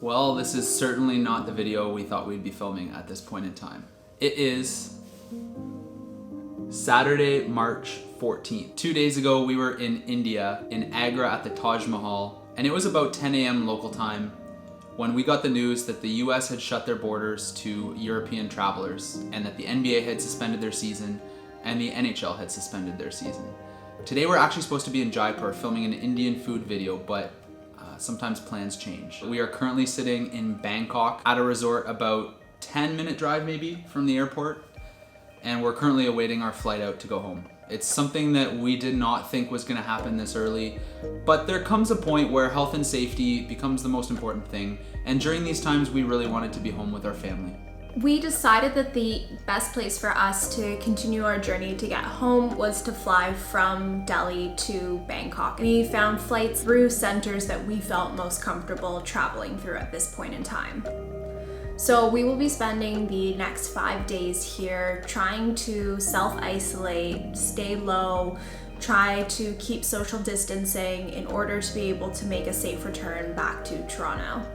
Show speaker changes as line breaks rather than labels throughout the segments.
Well, this is certainly not the video we thought we'd be filming at this point in time. It is Saturday, March 14th. 2 days ago, we were in India, in Agra at the Taj Mahal, and it was about 10 a.m. local time when we got the news that the US had shut their borders to European travelers and that the NBA had suspended their season and the NHL had suspended their season. Today we're actually supposed to be in Jaipur filming an Indian food video, but sometimes plans change. We are currently sitting in Bangkok at a resort about 10-minute drive maybe from the airport, and we're currently awaiting our flight out to go home. It's something that we did not think was gonna happen this early, but there comes a point where health and safety becomes the most important thing, and during these times we really wanted to be home with our family.
We decided that the best place for us to continue our journey to get home was to fly from Delhi to Bangkok. We found flights through centers that we felt most comfortable traveling through at this point in time. So we will be spending the next 5 days here trying to self-isolate, stay low, try to keep social distancing in order to be able to make a safe return back to Toronto.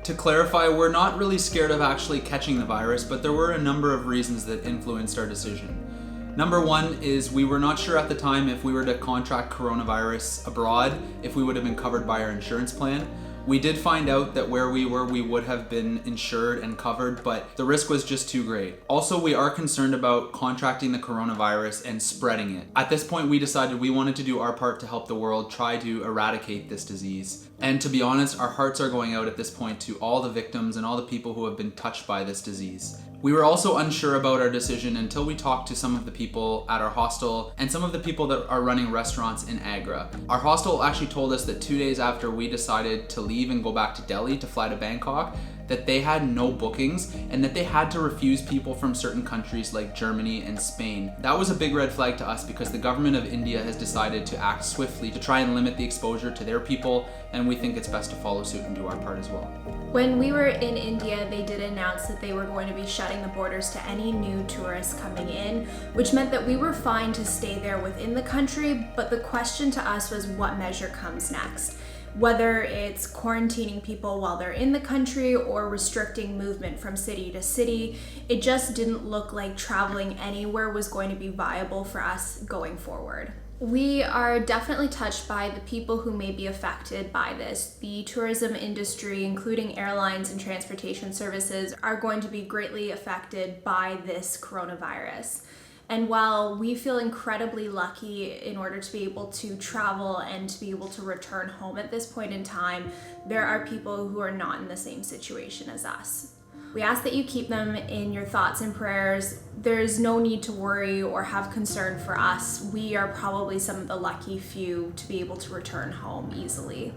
To clarify, we're not really scared of actually catching the virus, but there were a number of reasons that influenced our decision. Number one is we were not sure at the time if we were to contract coronavirus abroad, if we would have been covered by our insurance plan. We did find out that where we were, we would have been insured and covered, but the risk was just too great. Also, we are concerned about contracting the coronavirus and spreading it. At this point, we decided we wanted to do our part to help the world try to eradicate this disease. And to be honest, our hearts are going out at this point to all the victims and all the people who have been touched by this disease. We were also unsure about our decision until we talked to some of the people at our hostel and some of the people that are running restaurants in Agra. Our hostel actually told us that 2 days after we decided to leave and go back to Delhi to fly to Bangkok, that they had no bookings and that they had to refuse people from certain countries like Germany and Spain. That was a big red flag to us because the government of India has decided to act swiftly to try and limit the exposure to their people, and we think it's best to follow suit and do our part as well.
When we were in India, they did announce that they were going to be shutting the borders to any new tourists coming in, which meant that we were fine to stay there within the country, but the question to us was what measure comes next. Whether it's quarantining people while they're in the country or restricting movement from city to city, it just didn't look like traveling anywhere was going to be viable for us going forward. We are definitely touched by the people who may be affected by this. The tourism industry, including airlines and transportation services, are going to be greatly affected by this coronavirus. And while we feel incredibly lucky in order to be able to travel and to be able to return home at this point in time, there are people who are not in the same situation as us. We ask that you keep them in your thoughts and prayers. There's no need to worry or have concern for us. We are probably some of the lucky few to be able to return home easily.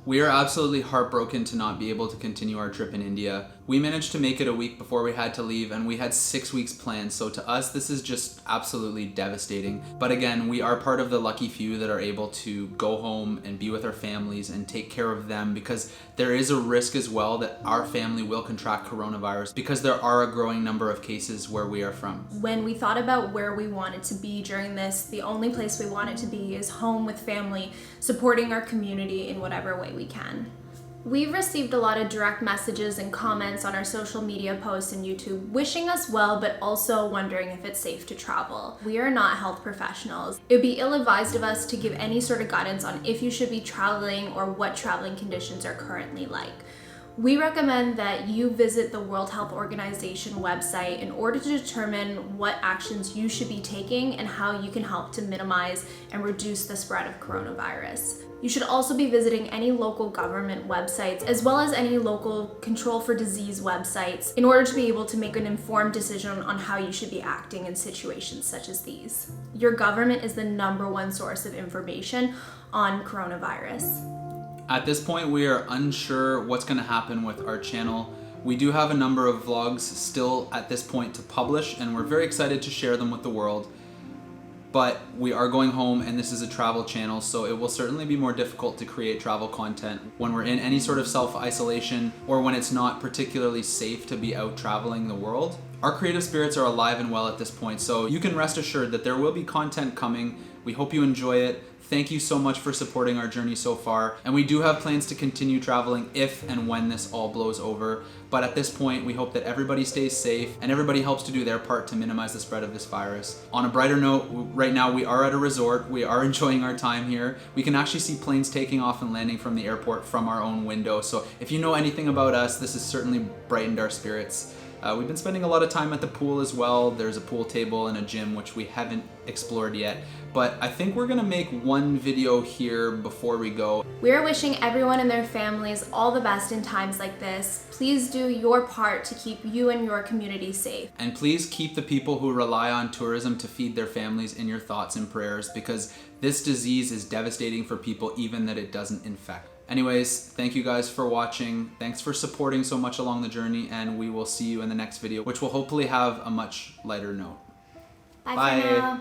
We are absolutely heartbroken to not be able to continue our trip in India. We managed to make it a week before we had to leave, and we had 6 weeks planned, so to us this is just absolutely devastating. But again, we are part of the lucky few that are able to go home and be with our families and take care of them, because there is a risk as well that our family will contract coronavirus because there are a growing number of cases where we are from.
When we thought about where we wanted to be during this, the only place we wanted to be is home with family, supporting our community in whatever way we can. We've received a lot of direct messages and comments on our social media posts and YouTube wishing us well, but also wondering if it's safe to travel. We are not health professionals. It would be ill-advised of us to give any sort of guidance on if you should be traveling or what traveling conditions are currently like. We recommend that you visit the World Health Organization website in order to determine what actions you should be taking and how you can help to minimize and reduce the spread of coronavirus. You should also be visiting any local government websites as well as any local control for disease websites in order to be able to make an informed decision on how you should be acting in situations such as these. Your government is the #1 source of information on coronavirus.
At this point, we are unsure what's going to happen with our channel. We do have a number of vlogs still at this point to publish, and we're very excited to share them with the world. but we are going home and this is a travel channel, so it will certainly be more difficult to create travel content when we're in any sort of self-isolation or when it's not particularly safe to be out traveling the world. Our creative spirits are alive and well at this point, so you can rest assured that there will be content coming. We hope you enjoy it. Thank you so much for supporting our journey so far, and we do have plans to continue traveling if and when this all blows over. But at this point, we hope that everybody stays safe and everybody helps to do their part to minimize the spread of this virus. On a brighter note, right now we are at a resort. We are enjoying our time here. We can actually see planes taking off and landing from the airport from our own window. So if you know anything about us, this has certainly brightened our spirits. We've been spending a lot of time at the pool as well. There's a pool table and a gym, which we haven't explored yet. But I think we're gonna make one video here before we go.
We're wishing everyone and their families all the best in times like this. Please do your part to keep you and your community safe.
And please keep the people who rely on tourism to feed their families in your thoughts and prayers, because this disease is devastating for people even that it doesn't infect. Anyways, thank you guys for watching. Thanks for supporting so much along the journey, and we will see you in the next video, which will hopefully have a much lighter note.
Bye. For now.